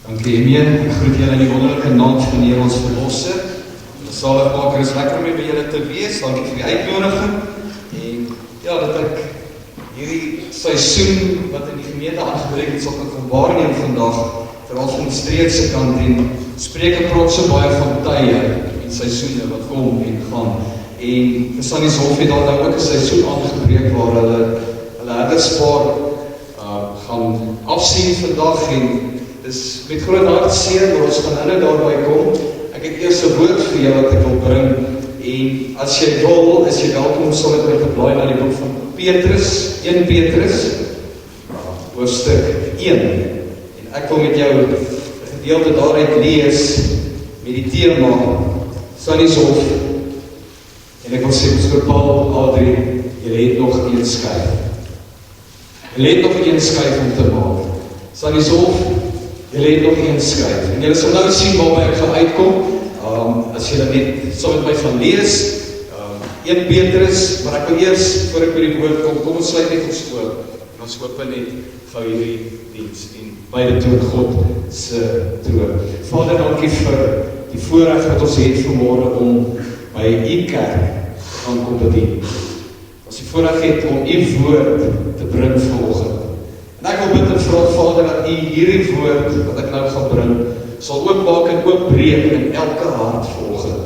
Dankie Emien, ek groet julle in die wonderlike naam van die Here ons Verlosser. Ons Saligmaker, is lekker om by julle te wees, dankie vir die uitnodiging. En ja, dat ek hierdie seisoen wat in die gemeente aangebreek het, sal ek kan waarneem vandag, veral van die streekse kant, en Spreuke praat so baie van tye en seisoene wat kom en gaan. En vir Sannies Hof het daar nou ook 'n seisoen aangebreek waar hulle herderspaar gaan afsien vandag, en dis met groot hartseer, maar ons gaan nou daarby kom. Ek het eers 'n woord vir jou wat ek wil bring, en as jy wil, is jy welkom saam met my te blaai na die boek van Petrus, 1 Petrus, hoofstuk 1. En ek wil met jou 'n gedeelte daaruit lees met die tema Sannies Hof. En ek wil sê, Pastor Paul, Adrie, julle het nog een skyf. Julle het nog een skyf om te maak. Sannies Hof, julle het nog een skyf. En julle sal nou sien waarby ek gaan uitkom, as julle net saam met my gaan lees, 1 Petrus, maar ek wil eers, voor ek by die woord kom ons sluit net ons oop, en ons open net gou hierdie diens, en beide toon God se troon. Vader, dankie vir die voorreg wat ons het vanmôre om by u kerk te gaan kom bedien. As die voorreg het om u woord te bring vanoggend. En ek wil bid en vra, Vader, dat u hierdie woord wat ek nou gaan bring, sal oopmaak en oopbreek in elke hart vanoggend.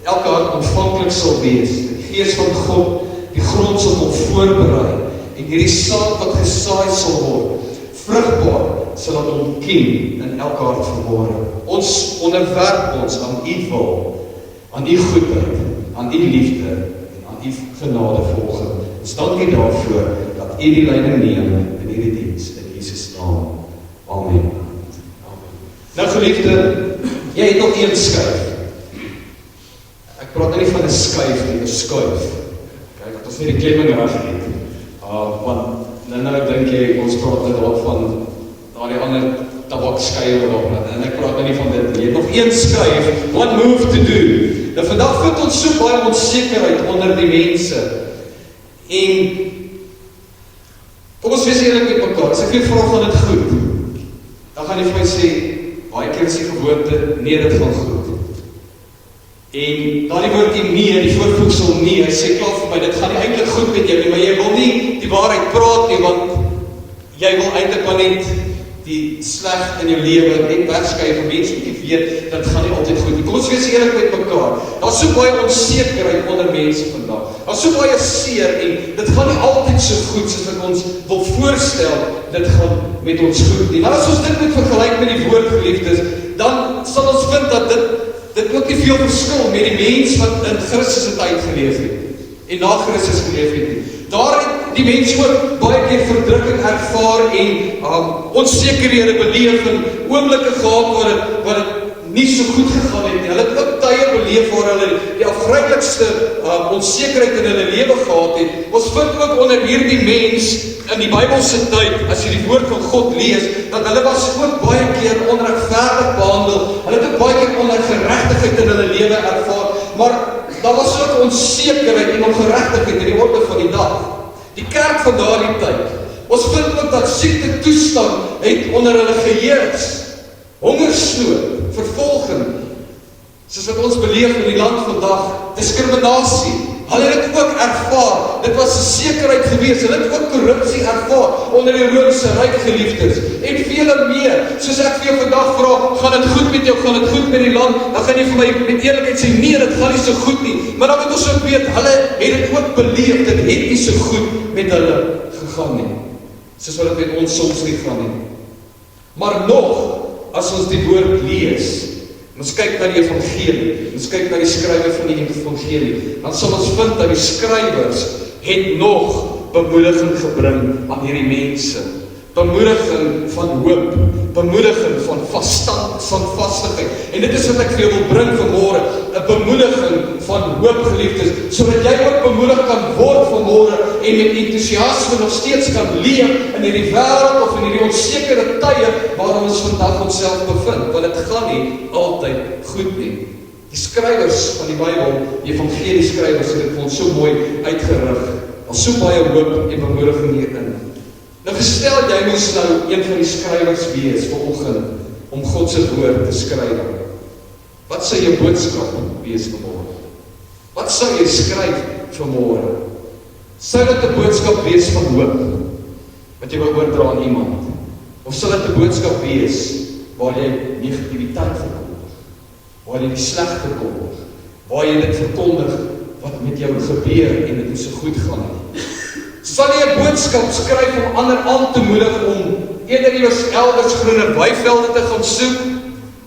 Elke hart ontvanklik sal wees. Die Gees van God, die grond sal kom voorberei, en hierdie saad wat gesaai sal word, vrugbaar sal dat ontkiem in elke hart vanmôre. Ons onderwerp ons aan u wil, aan u goedheid, aan u liefde, en aan u genade vanoggend. Ons dankie daarvoor, dat u die leiding neem in hierdie diens, in Jesus naam. Amen. Nou geliefde, jy het nog een skyf. Ek praat nie van 'n skuif nie, 'n skuif. Kyk, dat ons nie die klemming reg het. Want nou dink jy, ons praat net daarvan, die ander tabakskye en ek praat nie van dit nie. Jy het nog een skuif, one move to do. Nou vandag vind ons so baie onsekerheid onder die mense. En kom ons wees eerlik met mekaar, as ek jou vra, gaan dit goed? Dan gaan jy vir my sê, baie keer is die gewoonte, nee, dit gaan goed. En dan die woordjie nee, die voorvoegsel nee, hy sê klaar vir my, dit gaan nie eintlik goed met jou nie, maar jy wil nie die waarheid praat nie, want jy wil eintlik maar net die sleg in jou lewe net wegskryf vir mense wat jy weet, dat gaan nie altyd goed nie. Kom ons wees eerlik met mekaar. Daar's so baie onsekerheid onder mense vandag. Daar's so baie seer, en dit gaan nie altyd so goed soos wat ons wil voorstel, dit gaan met ons goed nie. Nou as ons dit moet vergelyk met die woord, geliefdes, dan sal ons vind dat dit ook nie veel verskil met die mens wat in Christus se tyd geleef het, en na Christus geleef het nie. Daar het die mense ook baie keer verdrukking ervaar en onsekerhede beleef en oomblikke gehad waar dit nie so goed gegaan het nie. Hulle het ook tye beleef waar hulle die afgryslikste onsekerheid in hulle lewe gehad het. Ons vind ook onder hierdie mens in die Bybelse tyd, as jy die woord van God lees, dat hulle was ook baie keer onregverdig behandel. Hulle het ook baie keer ongeregtigheid in hulle lewe ervaar, maar daar was ook onsekerheid en ongeregtigheid in die orde van die dag. Die kerk van daardie tyd, ons vind ook dat siekte toestand het onder hulle geheers, hongersnood, vervolging, soos wat ons beleef in die land vandag, diskriminasie. Hulle het dit ook ervaar, dit was 'n sekerheid gewees, hulle het ook korrupsie ervaar onder die Romeinse ryk, geliefdes, en vele meer. Soos ek vir jou vandag vra, gaan dit goed met jou, gaan dit goed met die land, dan gaan jy vir my met eerlikheid sê, nee, dit gaan nie so goed nie, maar dan moet ons ook weet, hulle het dit ook beleef, dit het nie so goed met hulle gegaan nie, soos wat dit met ons soms nie gaan nie. Maar nog, as ons die woord lees, ons kyk na die evangelie, ons kyk na die skrywer van die evangelie, dan sal ons vind dat die skrywers het nog bemoediging gebring aan hierdie mense. Bemoediging van hoop, bemoediging van vastigheid. En dit is wat ek vir jou wil bring vanmôre, 'n bemoediging van hoop, geliefdes, sodat jy ook bemoedig kan word vanmôre en met entoesiasme nog steeds kan leef in hierdie wêreld of in hierdie onsekere tye waarin ons vandag onsself bevind, want dit gaan nie altyd goed nie. Die skrywers van die Bybel, die evangelie skrywers, het dit vir ons so mooi uitgerig. Daar's so baie hoop en bemoediging hierin. Nou gestel jy moes nou een van die skrywers wees vanoggend, om God se woord te skryf? Wat sou jou boodskap wees vanmôre? Wat sou jy skryf vanmôre? Sou dit 'n boodskap wees van hoop, wat jy wil oordra aan iemand? Of sal dit 'n boodskap wees, waar jy negativiteit verkondig, waar jy die slegte kondig, waar jy dit verkondig, wat met jou gebeur, en dit nie so goed gaan nie? Sal jy 'n boodskap skryf om ander aan te moedig, om eerder elders groener weivelde te gaan soek,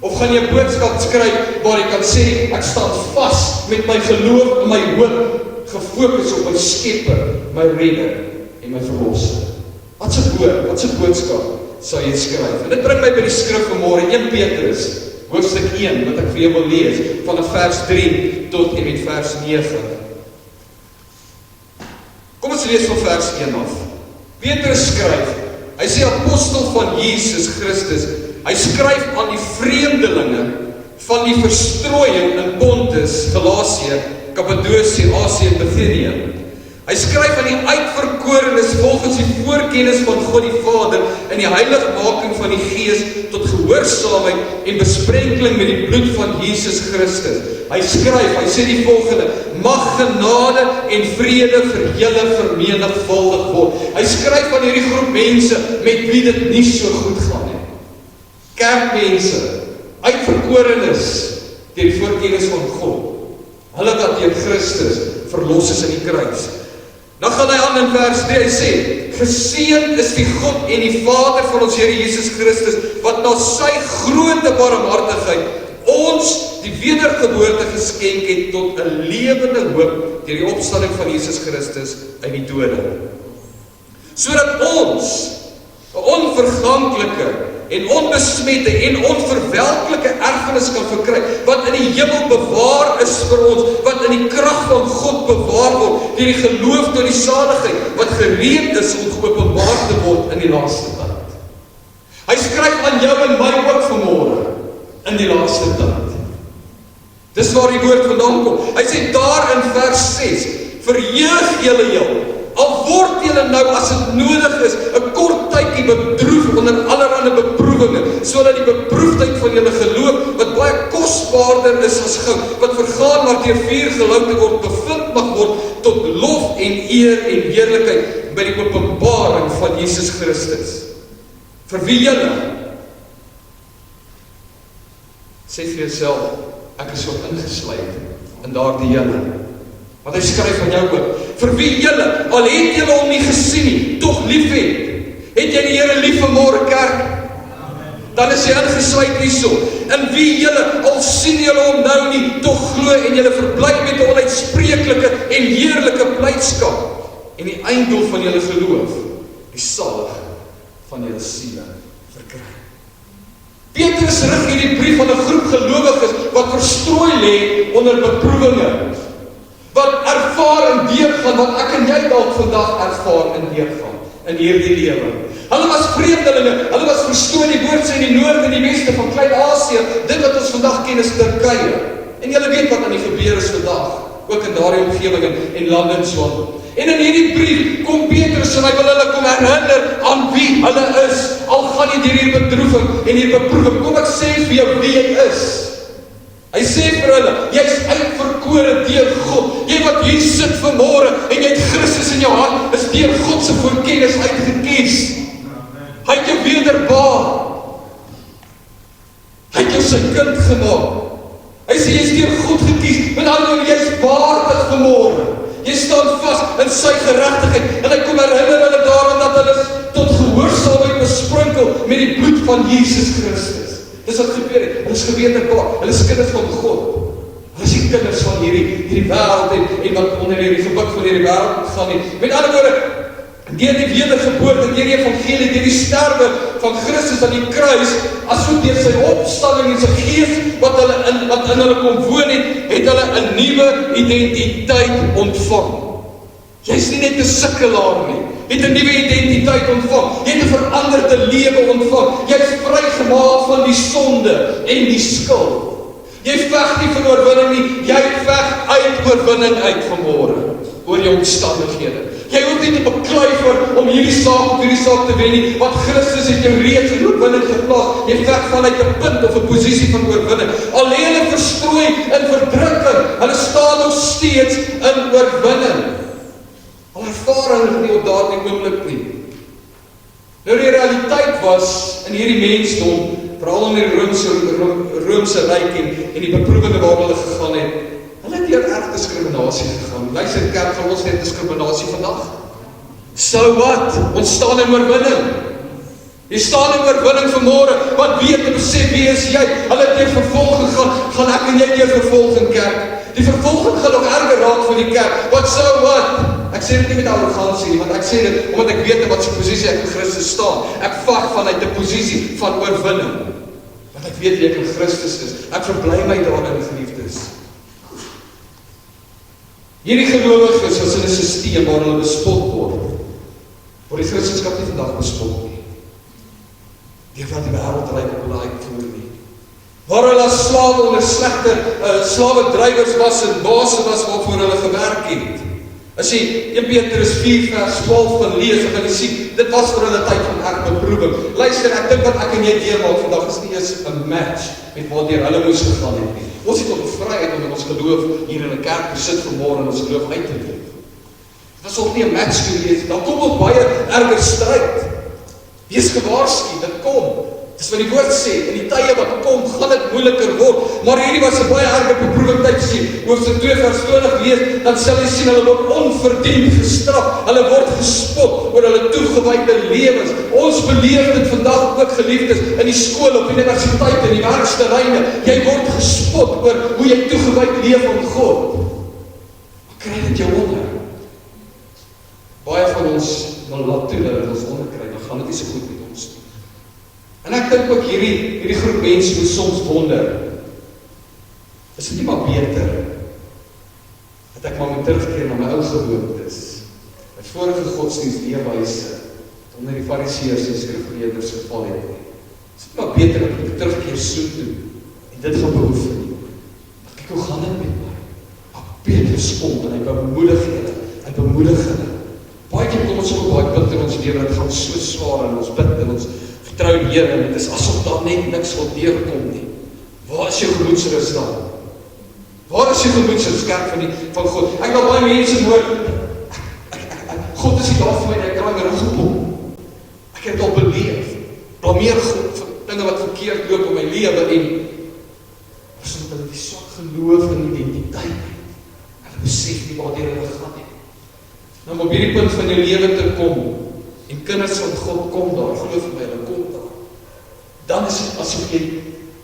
of gaan jy 'n boodskap skryf, waar jy kan sê, ek staan vas met my geloof en my hoop, gefokus op my Skepper, my Redder en my Verlosser? Wat se boodskap sal jy skryf? En dit bring my by die skrif vanmôre, 1 Petrus, hoofstuk 1, wat ek vir jou wil lees, vanaf vers 3 tot en met vers 9. Kom ons lees van vers 1 af. Petrus skryf, hy sê apostel van Jesus Christus, hy skryf aan die vreemdelinge van die verstrooiing in Pontus, Galasië, Kappadosie, Asië en Bithynië. Hy skryf aan die uitverkorenes volgens die voorkennis van God die Vader in die heiligmaking van die Gees tot gehoorsaamheid en besprenkeling met die bloed van Jesus Christus. Hy skryf, hy sê die volgende: mag genade en vrede vir julle vermenigvuldig word. Hy skryf aan hierdie groep mense met wie dit nie so goed gaan nie. Kerkmense, uitverkorenes deur die voorkennis van God. Hulle wat deur Christus verlos is in die kruis. Dan gaan hy aan in vers 3, hy sê, geseënd is die God en die Vader van ons Here Jesus Christus, wat na sy groote barmhartigheid ons die wedergeboorte geskenk het tot 'n lewende hoop deur die opstanding van Jesus Christus uit die dode. Sodat ons 'n onverganklike en onbesmette en onverwelklike erfenis kan verkry, wat in die hemel bewaar is vir ons, wat in die krag van God bewaar word, deur die geloof tot die saligheid, wat gereed is om geopenbaar te word in die laaste tyd. Hy skryf aan jou en my ook vanmôre, in die laaste tyd. Dis waar die woord vandaan kom. Hy sê daar in vers 6, verheug julle heel, al word julle nou as dit nodig is, 'n kort tydjie bedroef onder allerlei beproewinge, sodat die beproefdheid van julle geloof, wat baie kosbaarder is as goud, wat vergaan maar deur vuur gelouter word, bevind mag word tot lof en eer en heerlikheid by die openbaring van Jesus Christus. Vir wie julle? Sê vir jouself, ek is ook ingesluit in daardie julle. Want hy skryf aan jou ook, vir wie julle, al het julle hom nie gesien nie, tog lief het jy die Here lief vanmôre kerk? Dan is jy ingesluit hierso. In wie julle, al sien julle hom nou nie, tog glo en julle verbly met 'n onuitspreeklike en heerlike blydskap. En die einddoel van julle geloof, die salig van julle siele verkry. Petrus rig hierdie brief aan 'n groep gelowiges wat verstrooi lê onder beproewinge, wat ervaar en deurgaan, wat ek en jy dalk vandag ervaar en deurgaan in hierdie lewe. Hulle was vreemdelinge, hulle was verstoor, die woord sê in die noorde en die weste van Klein-Asië, dit wat ons vandag ken is Turkye. En julle weet wat aan die gebeur is vandag, ook in daardie omgewing en lande en so. En in hierdie brief kom Petrus en hy wil hulle kom herinner aan wie hulle is, al gaan jy deur hierdie bedroefing en hierdie beproewing. Kom ek sê vir jou wie jy is. Hy sê vir hulle, jy is uitverkore deur God. Jy wat hier sit vanmôre en jy het Christus in jou hart, is deur God se voorkennis uitgekies. Hy het jou wederbaar. Hy het jou sy kind gemaak. Hy sê jy is deur God gekies. Met ander woorde, jy is waardig vanmôre. Jy staan vas in sy geregtigheid en hy kom herinner hulle daaraan dat hulle tot gehoorsaamheid besprinkel met die bloed van Jesus Christus. Dis wat gebeur het. Hulle is gewederbaar. Hulle is kinders van God. Hulle is die kinders van hierdie wêreld en wat onder hierdie gebuk van hierdie wêreld gaan nie. Met ander woorde, deur die wedergeboorte, deur die evangelie, deur die sterwe van Christus aan die kruis, asook deur sy opstanding en sy Gees wat in hulle kom woon het hulle 'n nuwe identiteit ontvang. Jy's nie net 'n sukkelaar nie. Jy het 'n nuwe identiteit ontvang. Jy het 'n veranderde lewe ontvang. Jy is vrygemaak van die sonde en die skuld. Jy veg nie vir oorwinning nie, jy veg uit oorwinning uit vanmôre. oor jou omstandighede. Jy hoef nie te beklei om hierdie saak te wen nie, want Christus het jou reeds in oorwinning geplaas. Jy veg vanuit 'n punt of 'n posisie van oorwinning. Al lê hulle verstrooi in verdrukking, hulle staan nog steeds in oorwinning. Al ervaar hulle nie op daardie oomblik nie. Nou die realiteit was in hierdie mensdom, veral in die Romeinse ryk en die beproewinge waar hulle gegaan het, hulle het deur erg diskriminasie gegaan. Luister kerk, van ons het diskriminasie vandag. So wat? Ons staan in oorwinning. Jy staan in oorwinning vanmôre, want weet en besef wie is jy? Hulle het deur vervolging gaan ek en jy deur vervolging kerk. Die vervolging gaan nog erger raak vir die kerk. Wat so wat? Ek sê dit nie met arrogansie nie, want ek sê dit omdat ek weet in wat se posisie ek in Christus staan. Ek vag vanuit 'n posisie van oorwinning. Want ek weet wie ek in Christus is. Ek verbly my daarin, geliefdes. Hierdie gelowiges was in 'n stelsel waar hulle bespot word. Word die Christendom nie vandag bespot nie. Deur wat die wêreld ryk op hulle uitvoer nie. Waar hulle as slawe onder slegte slawedrywers was en baase was waarvoor hulle gewerk het. As jy 1 Petrus 4 vers 12 van lees, dan gaan jy sien, dit was vir hulle tyd van erg beproewing. Luister, ek dink wat ek en jy deurmaak vandag is nie eens 'n match met wat deur hulle moes gegaan het nie. Ons het op die vryheid om in ons geloof hier in 'n kerk te sit vanmôre en ons geloof uit te leef. Dit was ook nie 'n match gewees, dan kom ook baie erger stryd. Wees gewaarsku, dit kom. Dis wat die woord sê, in die tye wat kom, gaan dit moeiliker word, maar hierdie was 'n baie erge beproewing tyd sien. Hoofstuk 2 vers 20 lees, dan sal jy sien hulle word onverdiend gestraf. Hulle word gespot oor hulle toegewyde lewens. Ons beleef dit vandag ook, geliefdes, in die skool, op universiteite, in die werksterreine. Jy word gespot oor hoe jy toegewyd leef aan God. Wat kry dit jou onder? Baie van ons wil laat toe dat ons onderkry, dan gaan dit nie so goed met ons nie. En ek dink ook hierdie groep mense moet soms wonder, is dit nie maar beter, dat ek maar moet terugkeer na my ou gewoontes, my vorige godsdienstleefwyse, onder die fariseërs en skrifgeleerdes geval het nie. Is dit maar beter dat ek terugkeer soontoe, en dit gaan beoefen nie. Want kyk, hoe gaan dit met my? Maar Petrus kom, en hy bemoedig hulle. Baie keer kom ons op baie punt in ons lewe, dit gaan so swaar, en ons bid, en ons vertrou die Here, en dit is asof daar net niks wil deurkom nie. Waar is jou gemoedsrus dan? Waar is jou gemoedsrus, kerk van God? Ek wil baie mense hoor, God is nie daar vir my, ek kan my roepom. Ek het al beleef, blameer God vir dinge wat verkeerd loop in my lewe, en soms hulle die swak geloof en identiteit, hulle besef nie waar hulle gaan nie. Nou, om op hierdie punt van jou lewe te kom, en kinders van God kom daar, geloof my, hulle kom daar. Dan is dit asof jy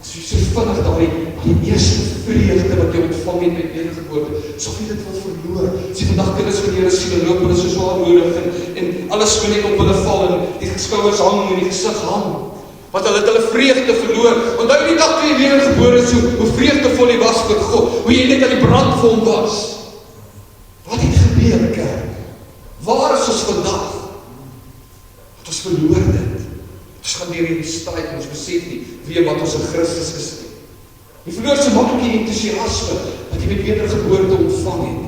so vinnig daar die eerste vreugde wat jy ontvang het met wedergeboorte, asof jy dit wil verloor. As jy vandag kinders van die Here sien, loop hulle so swaarmoedig en alles moet net op hulle val en die skouers hang en die gesig hang. Want hulle het hulle vreugde verloor. Onthou die dag toe jy wedergebore is, hoe vreugdevol jy was vir God, hoe jy net aan die brand vir hom was. Wat het gebeur, kerk? Waar is ons vandag? Want ons verloor dit. Ons gaan deur hierdie stryd en ons besef nie wie wat ons in Christus is nie. Jy verloor so maklik die entoesiasme wat jy met wedergeboorte ontvang het.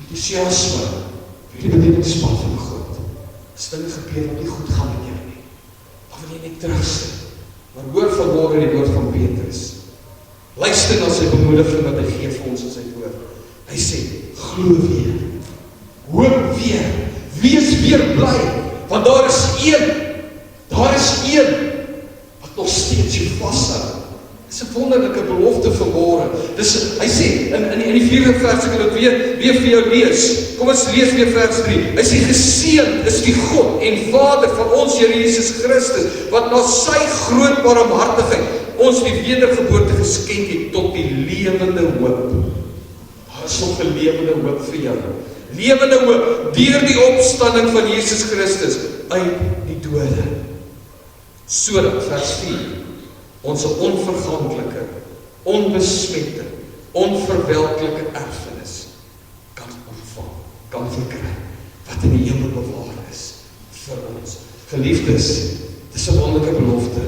Entoesiasme vir die bedieningspad van God. As dinge gebeur wat nie goed gaan met jou nie, dan wil jy net terugsit. Maar hoor vanmôre die woord van Petrus. Luister na sy bemoediging wat hy gee vir ons in sy woord. Hy sê, glo weer, hoop weer, wees weer bly, want daar is een, wat nog steeds jou vashou. Dis 'n wonderlike belofte vanmôre. Hy sê, in die 4de vers, ek wil dit weer vir jou lees. Kom ons lees weer vers 3. Hy sê, geseënd is die God en Vader van ons Here Jesus Christus, wat na sy groot barmhartigheid ons die wedergeboorte geskenk het tot die lewende hoop. Daar is nog 'n lewende hoop vir jou. Lewende hoop, deur die opstanding van Jesus Christus uit die dode. Sodat, vers 4, ons 'n onverganklike, onbesmette, onverwelklike erfenis kan ontvang, kan verkry, wat in die hemel bewaar is vir ons. Geliefdes, dis 'n wonderlike belofte,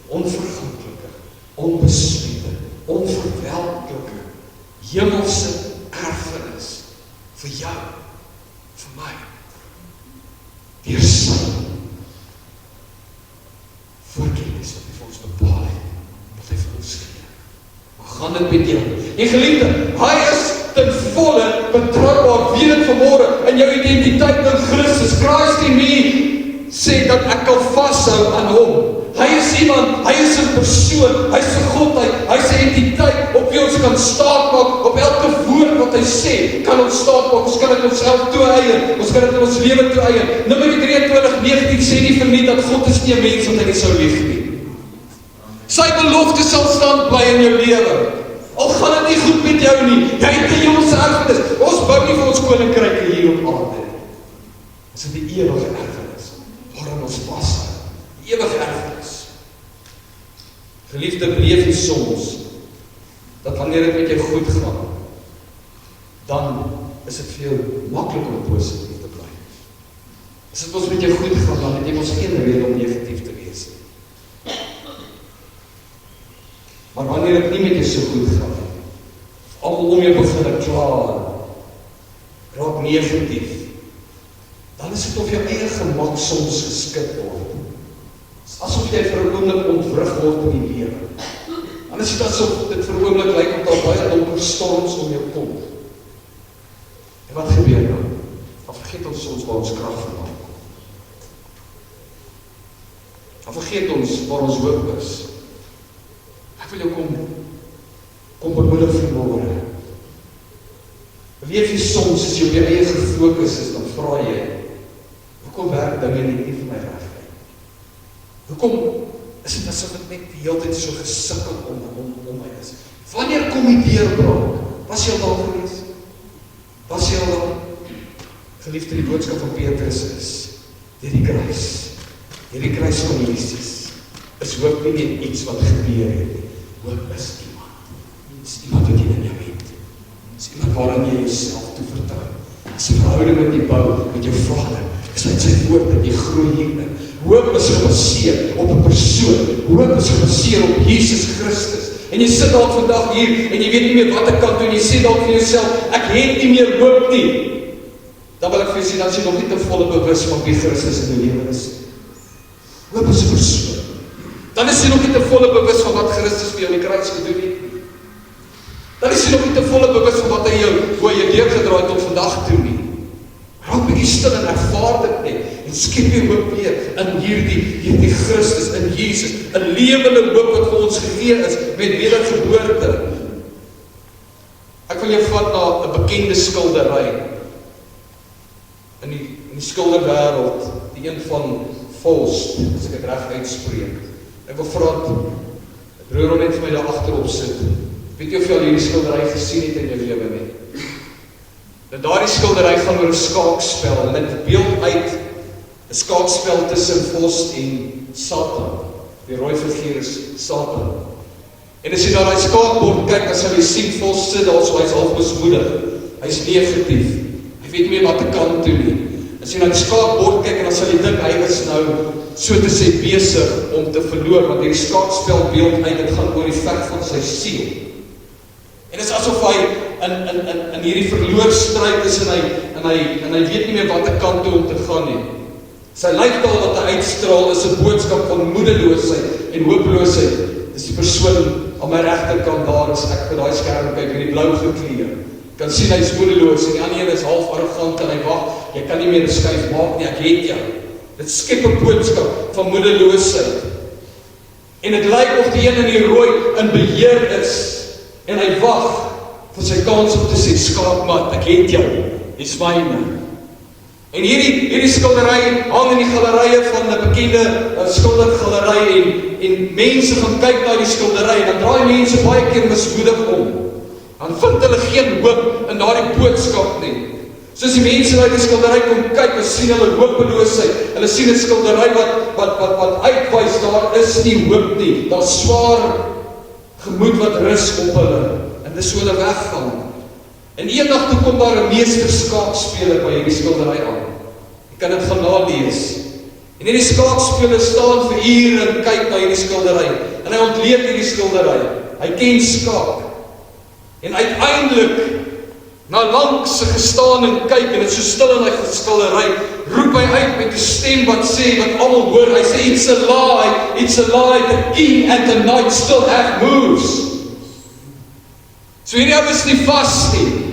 onverganklike, onbesmette, onverwelklike, hemelse Gees wat hy vir ons bepaal het, wat hy vir ons gee. Hoe gaan dit met jou? En geliefde, hy is ten volle betroubaar, weet dit vanmôre, in jou identiteit in Christus. Christ in me sê dat ek kan vashou aan hom. Hy is iemand, hy is 'n persoon, hy is 'n godheid, hy is 'n entiteit op wie ons kan staatmaak, op elke woord wat hy sê, kan ons staatmaak, ons kan dit onsself toeëien, ons kan dit in ons lewe toeëien. Numeri 23:19 sê nie vir nie dat God is nie 'n mens wat hy nie sou lieg nie. Sy belofte sal stand bly in jou lewe. Al gaan dit nie goed met jou nie, jy het 'n hemelse erfenis. Ons bou nie vir ons koninkryke hier op aarde nie. Dit is 'n ewige erfenis, waaraan ons vashou. Ewige erfenis. Geliefde, beleef jy soms dat wanneer dit met jou goed gaan, dan is dit vir jou maklik om positief te bly. As dit ons met jou goed gaan, dan het jy ons geen rede om negatief te wees nie. Maar wanneer dit nie met jou so goed gaan, almal om jou begin kla, raak negatief, dan is dit of jou eie gemak soms geskit word. Asof jy vir 'n oomblik ontwrig word in die lewe. Dan is dit asof dit vir 'n oomblik lyk of daar baie donker storms om jou kom. En wat gebeur nou? Dan vergeet ons soms waar ons krag vandaan kom. Dan vergeet ons waar ons hoop is. Ek wil jou kom bemoedig vanmôre. Beleef jy soms as jy op jou eie gefokus is, dan vra jy, hoekom werk dinge nie vir my reg? Hoekom is dit asof dit net die hele tyd so gesukkel om my is? Wanneer kom die deurbraak? Was jy al daar gewees? Was jy al daar? Geliefde, die boodskap van Petrus is, deur die kruis van Jesus, is hoop nie net iets wat gebeur het nie. Hoop is iemand. Is iemand wat jy in jou het. Is iemand waaraan jy jouself toe vertrou. Is 'n verhouding met die bou, met jou Vader. Is uit sy woord dat jy groei hierin. Hoop is gebaseer op 'n persoon. Hoop is gebaseer op Jesus Christus. En jy sit dalk vandag hier en jy weet nie meer wat ek kan doen. Jy sê dalk vir jouself, ek het nie meer hoop nie. Dan wil ek vir jou sê, dan is jy nog nie te volle bewus van wie Christus in jou lewe is. Hoop is 'n persoon. Dan is jy nog nie te volle bewus van wat Christus vir jou in die kruis gedoen het. Dan is jy nog nie te volle bewus van wat hy hoe jy deurgedraai tot vandag toe nie. Raak bietjie stil en ervaar dit net. En skep jy hoop weer in hierdie Christus, in Jesus. 'n Lewende hoop wat vir ons gegee is met wedergeboorte. Ek wil jou vat na 'n bekende skildery. In die skilderwêreld, die een van Vos, as ek dit reg uitspreek. Ek wil vra dat broer net vir my daar agterop sit. Weet jy of jy al hierdie skildery gesien het in jou lewe nie? Nou daardie skildery gaan oor 'n skaakspel en dit beeld uit 'n skaakspel tussen Vos en Satan. Die rooi figuur is Satan. En as jy na daai skaakbord kyk, dan sal jy sien Vos sit daar so, hy's half besmoedig. Hy's negatief. Hy weet nie wat te kan toe nie. As jy na die skaakbord kyk, dan sal jy dink hy is nou so te sê besig om te verloor, want hierdie skaakspel beeld uit, dit gaan oor die veg van sy siel. En dit is asof hy in hierdie verloorstryd is en hy weet nie meer wat te kan toe om te gaan nie. Sy lyfstaal wat hy uitstraal is 'n boodskap van moedeloosheid en hopeloosheid. Dis die persoon aan my regterkant daar as ek vir daai skerm kyk in die blou gekleed. Kan sien hy's moedeloos en die ander een is half arrogant en hy wag, jy kan nie meer 'n skuif maak nie, ek het jou. Dit skep 'n boodskap van moedeloosheid. En dit lyk of die een in die rooi in beheer is. En hy wag vir sy kans om te sê, skaapmat, ek het jou, dis myne. En hierdie skildery hang in die galerye van 'n bekende skildergalery en mense gaan kyk na die skildery en dan draai mense baie keer mismoedig om. Dan vind hulle geen hoop in daardie boodskap nie. Soos die mense uit die skildery kom kyk, dan sien hulle hopeloosheid. Hulle sien 'n skildery wat uitwys, daar is nie hoop nie. Daar's swaar gemoed wat rus op hulle. En dis hoe hulle weggaan. En eendag toe kom daar 'n meesterskaakspeler by hierdie skildery aan. Jy kan dit gaan nalees. En hierdie skaakspeler staan vir ure en kyk na hierdie skildery. En hy ontleed hierdie skildery. Hy ken skaak. En uiteindelik, na lank se gestaan en kyk, en dit so stil in hy skildery, roep hy uit met 'n stem wat sê, wat almal hoor, hy sê, it's a lie, the king and the knight still have moves. So hierdie ou is nie vas nie.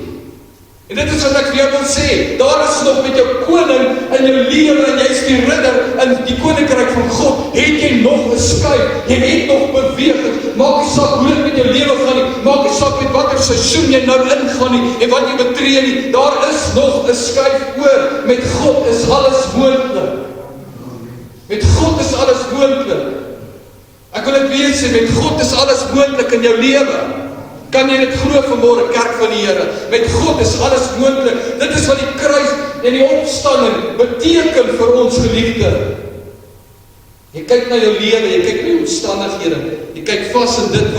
En dit is wat ek vir jou wil sê, daar is nog met jou koning in jou lewe, en jy is die ridder in die koninkryk van God, het jy nog geskuif, jy het nog beweging, maak nie saak hoe dit met jou lewe gaan nie, maak nie saak met watter seisoen jy nou ingaan nie, en wat jy betree nie, daar is nog 'n skuif oor, met God is alles moontlik. Met God is alles moontlik. Ek wil dit weer sê, met God is alles moontlik in jou lewe. Kan jy dit glo vanmôre, kerk van die Here? Met God is alles moontlik. Dit is wat die kruis en die opstanding beteken vir ons geliefde. Jy kyk na jou lewe, jy kyk na jou omstandighede, jy kyk vas in dit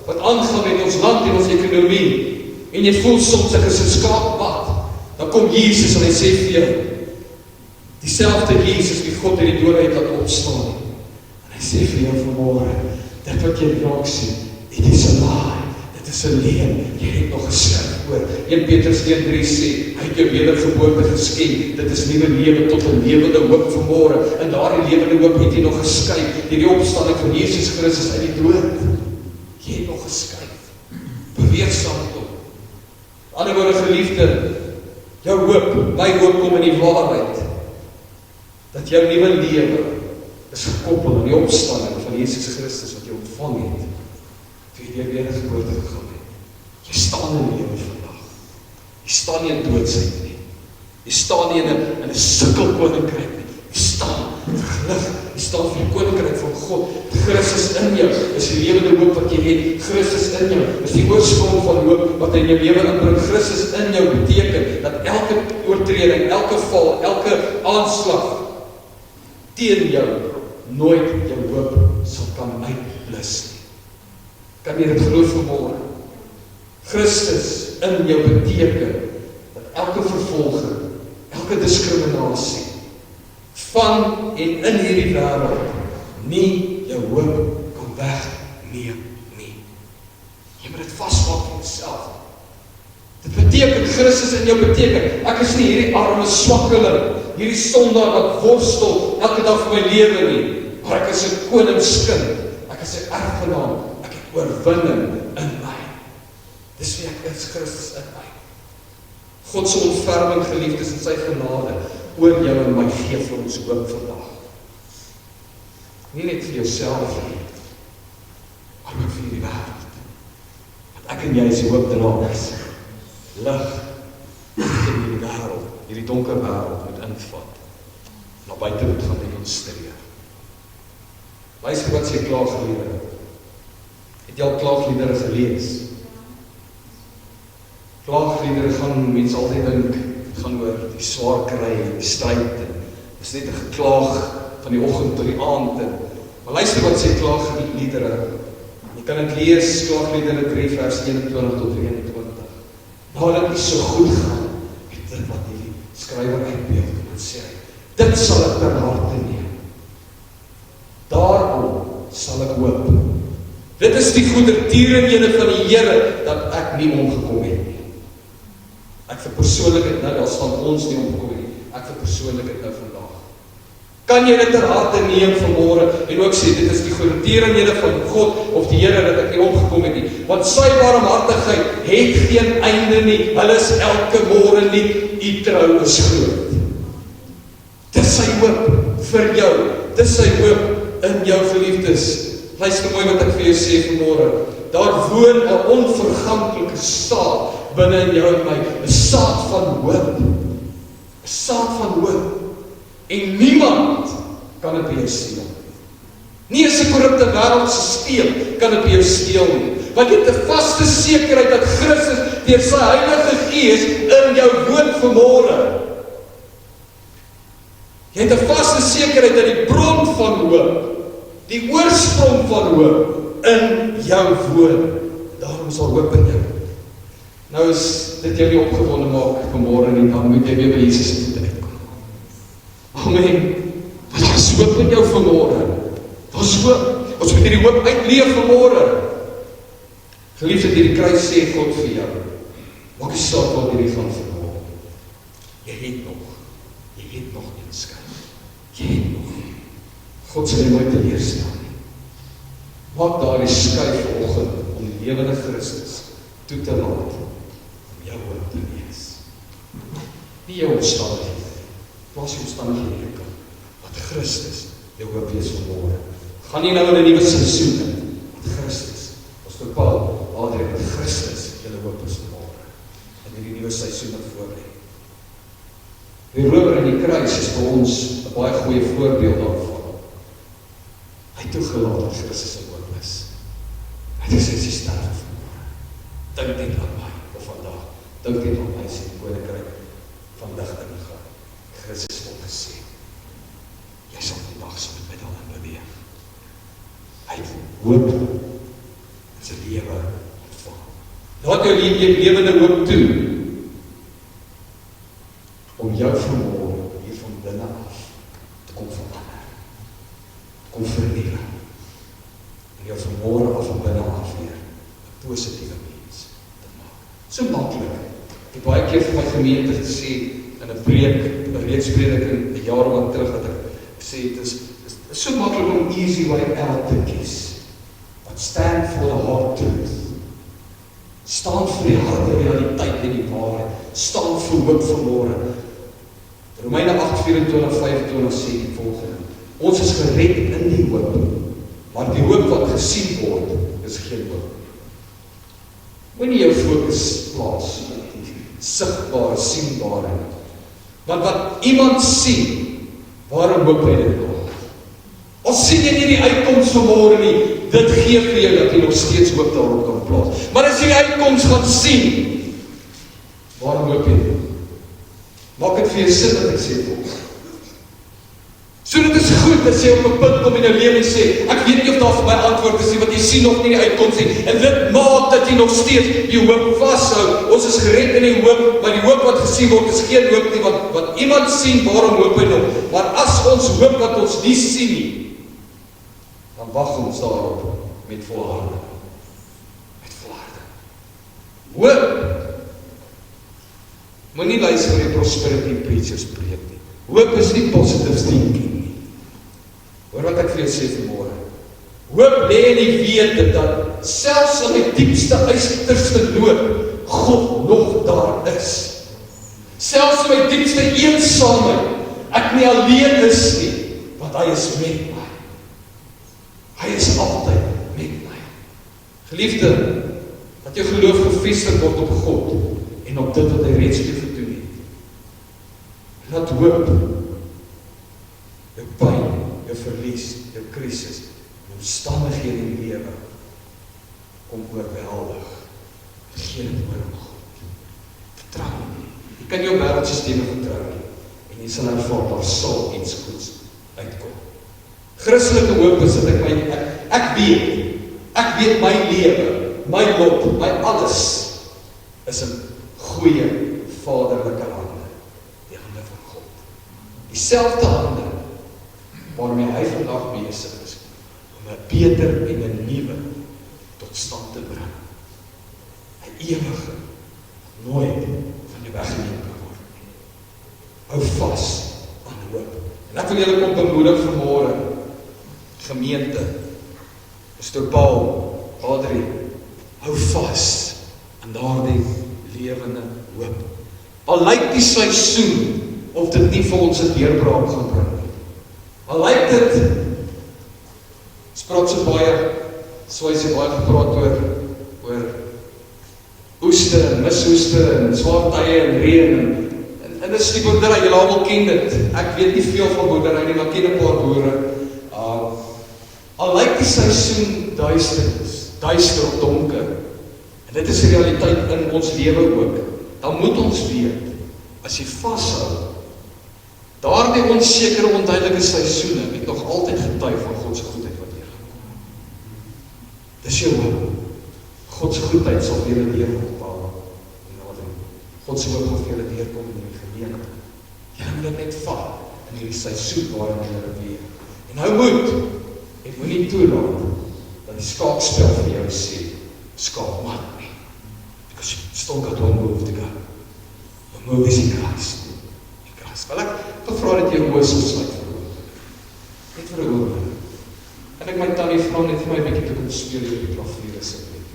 wat aangaan met ons land en ons ekonomie, en jy voel soms ek is 'n skaappad. Dan kom Jesus en hy sê vir jou, dieselfde Jesus wie God uit die dood uit laat opstaan, en hy sê vir jou vanmôre, dit wat jy raak sien, dit is 'n lie. Dit is 'n leuen, jy het nog geskryf oor. 1 Petrus 1:3 sê, hy het jou wedergeboorte geskenk, dit is nuwe lewe tot 'n lewende hoop vanmôre, en daardie lewende hoop het jy nog geskyk, deur die opstanding van Jesus Christus uit die dood. Jy het nog geskyk, beweeg saam met hom. Ander woorde geliefde, jou hoop, my hoop kom in die waarheid, dat jou nuwe lewe is gekoppel aan die opstanding van Jesus Christus wat jy ontvang het, toe jy wedergeboorte gegaan het. Jy staan in lewe vandag. Jy staan nie in doodsheid nie. Jy staan nie in 'n sukkelkoninkryk nie. Jy staan vir lig. Jy staan vir die koninkryk van God. Christus in jou is die lewende hoop wat jy het. Christus in jou is die oorsprong van hoop wat in jou lewe inbring. Christus in jou beteken dat elke oortreding, elke val, elke aanslag teen jou nooit jou hoop sal kan uitblus nie. Kan jy dit glo vanmôre? Christus in jou beteken dat elke vervolging, elke diskriminasie van en in hierdie wêreld nie jou hoop kan wegneem nie. Jy moet dit vasmaak vir jouself. Dit beteken, Christus in jou beteken, ek is nie hierdie arme swakkeling, hierdie sondaar wat worstel elke dag vir my lewe nie, maar ek is 'n koningskind, ek is 'n erfgenaam, ek het oorwinning in my. Dis wie ek is, Christus in my. God se ontferming, geliefdes, en sy genade oor jou en my gee vir ons hoop vandag. Nie net vir jouself nie, maar ook vir die wêreld. Want ek en jy is die hoopdragers. Lig in hierdie wêreld, hierdie donker wêreld moet invat. Na buite moet gaan demonstreer. Luister wat sê klaagliedere. Het jy al klaagliedere gelees? Klaagliedere gaan, mense altyd dink, gaan oor die swaar kry, die stryd, dis net 'n geklaag van die oggend tot die aand, maar luister wat sê klaagliedere. Jy kan dit lees, klaagliedere 3 vers 21 tot 23. Nou dat nie so goed gaan, met dit wat die skrywer uitbeeld, en sê hy, dit sal ek ter harte neem. Daarom sal ek hoop. Dit is die goedertierenhede van die Here, dat ek nie omgekom het nie. Ek verpersoonlik het nou, daar staan ons nie omgekom het nie, ek verpersoonlik het nou vandag. Kan jy dit ter harte neem vanmôre, en ook sê, dit is die goedertierenhede van God, of die Here, dat ek nie omgekom het nie, want sy barmhartigheid het geen einde nie, hulle is elke môre nie, u trou is groot. Dis sy hoop vir jou, dis sy hoop in jou geliefdes. Luister mooi wat ek vir jou sê vanmôre. Daar woon 'n onverganklike saad binne in jou en my, 'n saad van hoop. 'n Saad van hoop. En niemand kan dit by jou steel. Nie eens 'n korrupte wêreldstelsel kan dit by jou steel nie. Want jy het 'n vaste sekerheid dat Christus deur sy Heilige Gees in jou woon vanmôre. Jy het 'n vaste sekerheid dat die bron van hoop, die oorsprong van hoop in jou woon. Daarom is daar hoop in jou. Nou is dit jou nie opgewonde maak vanmôre nie, dan moet jy weer by Jesus se voete uitkom. Amen. Daar is hoop in jou vanmôre. Daar is hoop. Ons moet hierdie hoop uitleef vanmôre. Geliefde, hierdie kruis sê God vir jou, maak nie saak waar jy gaan vanmôre. Jy het nog jy het nog een skuif. Jy het nog nie. God sal jy nooit teleerstel nie. Maak daardie skuif vanoggend om die lewende Christus toe te laat, om jou hoop te wees. Nie jou omstandighede, plaas jou omstandighede kan, wat Christus jou hoop wees vanmôre. Gaan nie nou in 'n nuwe seisoen in, wat Christus, Pastor Paul, Adrian, wat Christus julle hoop is vanmôre, in hierdie nuwe seisoen wat voorlê. Die rower in die kruis is vir ons 'n baie goeie voorbeeld daarvan. Hy het toegelaat dat Christus se hoop is. Hy het gesê, "Jy sterf vanmôre. Dink net aan my, of vandag. Dink net aan my, sê die koninkryk van lig ingaan." Christus het gesê, "Jy sal vandag saam met my daarin beweeg." Hy het hoop in sy lewe ontvang. Laat jou lewende hoop toe om jou vermoë hier van binne af te kom verander, kom vernuwe, en jou vermoë af van binne af weer 'n positiewe mens te maak. So maklik. Ek het baie keer vir my gemeente gesê in 'n preek, 'n reeksprediking 'n jaar lang terug, dat ek sê dit is so maklik om easy way out te kies. But stand for the hard truth. Staan vir die harde realiteit en die waarheid. Staan vir hoop vanmôre. Romeine 8:24-25 sê die volgende: Ons is gered in die hoop, maar die hoop wat gesien word, is geen hoop. Moenie jou fokus plaas op die sigbare, sienbare. Want wat iemand sien, waarom hoop hy dit nog? Ons sien jy nie die uitkoms vanmôre nie, dit gee vir jou dat jy nog steeds hoop daarop kan plaas. Maar as jy die uitkoms gaan sien, waarom hoop jy dit? Maak dit vir jou sin wat ek sê volgens. So dit is goed as jy op 'n punt kom in jou lewe en sê, ek weet nie of daar vir my antwoord is nie, want jy sien nog nie die uitkoms nie. En dit maak dat jy nog steeds die hoop vashou. Ons is gered in die hoop, maar die hoop wat gesien word is geen hoop nie, want wat iemand sien, waarom hoop hy nog? Maar as ons hoop wat ons nie sien nie, dan wag ons daarop met volharding. Met volharding. Hoop. Moenie luister die prosperity preachers preek nie. Hoop is nie positive thinking nie. Hoor wat ek vir jou sê vanmôre. Hoop lê in die wete dat selfs in die diepste, uiterste nood, God nog daar is. Selfs in die diepste eensaamheid, ek nie alleen is nie, want hy is met my. Hy is altyd met my. Geliefde, dat jou geloof gevestig word op God en op dit wat hy reeds vir jou gedoen het. Laat hoop, jou pyn, jou verlies, jou krisis, jou omstandighede in die lewe kom oorweldig. Geen oor op God. Vertrou nie. Jy kan jou wêreldstelsel vertrou nie, en jy sal ervaar daar sal iets goeds uitkom. Christelike hoop is dat ek weet my lewe, my lot, my alles is in goeie vaderlike hande, die hande van God. Dieselfde hande waarmee hy vandag besig is om 'n beter en 'n nuwe tot stand te bring. 'n Ewige, nooit van jou weggeneem kan word nie. Hou vas aan hoop. En ek wil julle kom bemoedig vanmôre, gemeente, Pastor Paul, Adrie, hou vas aan daardie lewende hoop. Al lyk die seisoen of dit nie vir ons 'n deurbraak gaan bring nie. Al lyk dit, spraak so baie, soos jy baie gepraat oor oeste en misoeste en swaar tye en reën en dis die boerdery, julle almal ken dit. Ek weet nie veel van boerdery nie, maar ken 'n paar boere. Al lyk die seisoen duister of donker, en dit is die realiteit in ons lewe ook, dan moet ons weet, as jy vashou, daardie onsekere, onduidelike seisoene, het nog altyd getuig van God se goedheid wat hier gaan kom. Dis jou hoop. God se goedheid sal weer deurkom, Paul. God se hoop gaan weer deurkom in die gemeente. Jy moet dit net vat in hierdie seisoen waarin jy beweeg. En hou moed. Jy moenie toelaat dat die skaakspel vir jou sê, skaak man nie. Because you still got one move to go. Your move is in Christ. In Christ. Wel ek vra dat jy jou oë sal sluit vir 'n oomblik. Net vir 'n oomblik. En ek my tannie vra net vir my 'n bietjie te kom speel hier op die klavier asseblief.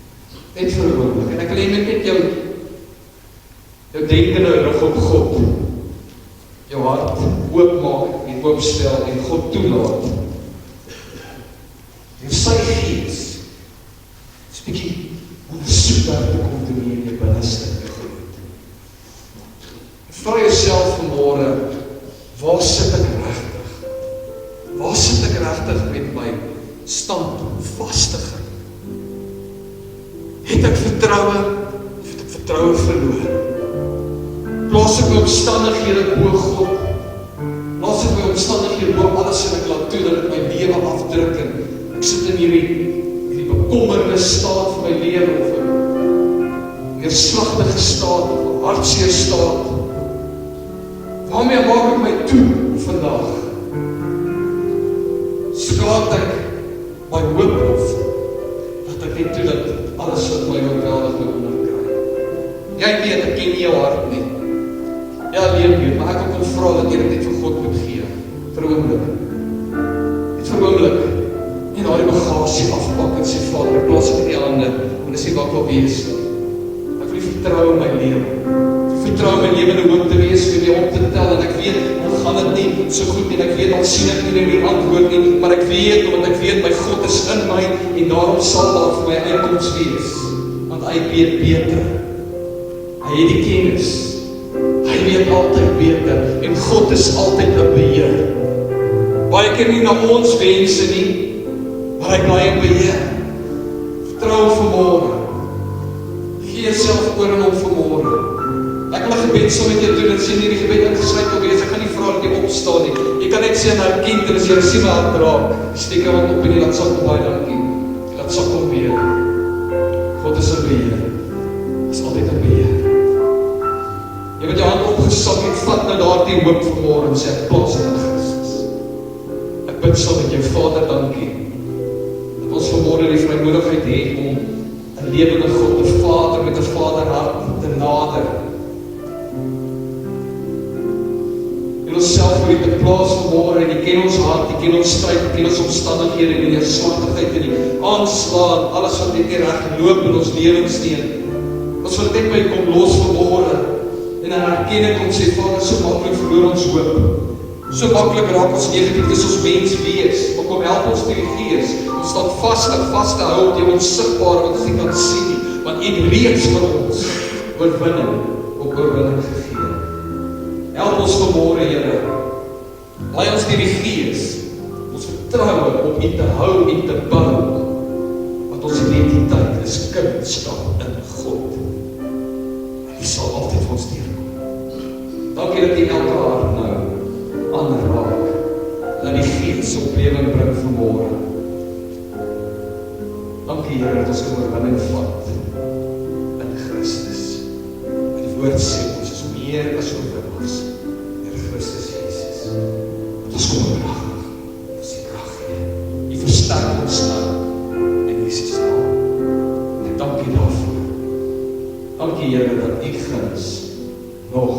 Net vir 'n oomblik. En ek wil hê net jou denkende rug op God. Jou hart oopmaak en oopstel en God toelaat. En sy gees is bietjie ondersoekbaar te kom doen hier in jou binneste in jou gemoed. Vra jouself vanmôre, waar sit ek regtig? Waar sit ek regtig met my standvastigheid? Het ek vertroue of het ek vertroue verloor? Plaas ek my omstandighede bo God? Plaas ek my omstandighede bo alles en ek laat toe dat ek my lewe afdruk en ek sit in hierdie bekommerde staat van my lewe of 'n neerslagtige staat of 'n hartseer staat. Waarmee maak ek my toe vandag? Skaat ek my hoop of dat ek net toe dat alles wat my oorweldig my onderkry? Jy weet, ek ken nie jou hart nie. Ja, weet, maar ek wil kon vra dat jy dit net vir God moet gee. Vir 'n oomblik. Net vir 'n oomblik. En daai bagasie afpak en sê, Vader, ek plaas dit in die hande, en dis nie wat ek wil wees nie. Ek wil vertrou in my lewe. Vertrou in my lewende hoop te wees, vir my op te tel, en ek weet, al gaan dit nie so goed nie, en ek weet, al sien ek nie die antwoord nie, maar ek weet, omdat ek weet, my God is in my, en daarom sal daar vir my uitkoms wees, want hy weet beter. Hy het die kennis. Hy weet altyd beter, en God is altyd in beheer. Baie keer nie na ons wense nie, maar hy bly in beheer. Vertrou vanmôre. Gee jouself oor aan hom vanmôre. Ek wil 'n gebed saam met jou doen en sien hierdie gebed ingesluit wil wees. Ek gaan nie vra dat jy opstaan nie. Jy kan net sê en erken en as jy sien my hart raak, steek hom op en laat sak baie dankie. Laat sak hom weer. God is in beheer. Is altyd in beheer. Jy moet jou hand opgesak en vat na daardie hoop vanmôre en sê ek plaas dit in Christus. Ek bid saam met jou Vader, dankie. Dat ons vanmôre die vrymoedigheid het om 'n lewende God, 'n Vader met 'n Vaderhart te nader. En ons self vir te plaas vanmôre en jy ken ons hart, jy ken ons stryd, jy ken ons omstandighede en die neerslagtigheid en die aanslae, alles wat net nie reg loop in ons lewens nie. Ons wil net by kom los vanmôre. En dan herken ek ons sê, Vader, so maklik verloor ons hoop. So maklik raak ons negatief, dis ons mens wees. Maar kom help ons deur die Gees. Ons staan vaste hou op die onsigbare wat ons nie kan sien nie. Want U het reeds vir ons oorwinning gegee. Help ons vanmôre, Here. Lei ons deur die Gees. Ons vertroue op U te hou en te bou. Want ons identiteit is kindskap in God. En U sal altyd vir ons deurkom. Dankie dat U elke hart nou aanraak. Dat die Gees op lewing bring vanmôre. Dankie Here dat ons oorwinning vat in Christus. En die woord sê ons is meer as oorwinnaars deur Christus Jesus. Dat ons kom kragtig. Ons die krag gee. U versterk ons nou in Jesus naam. En dankie daarvoor. Dankie Here dat U guns nog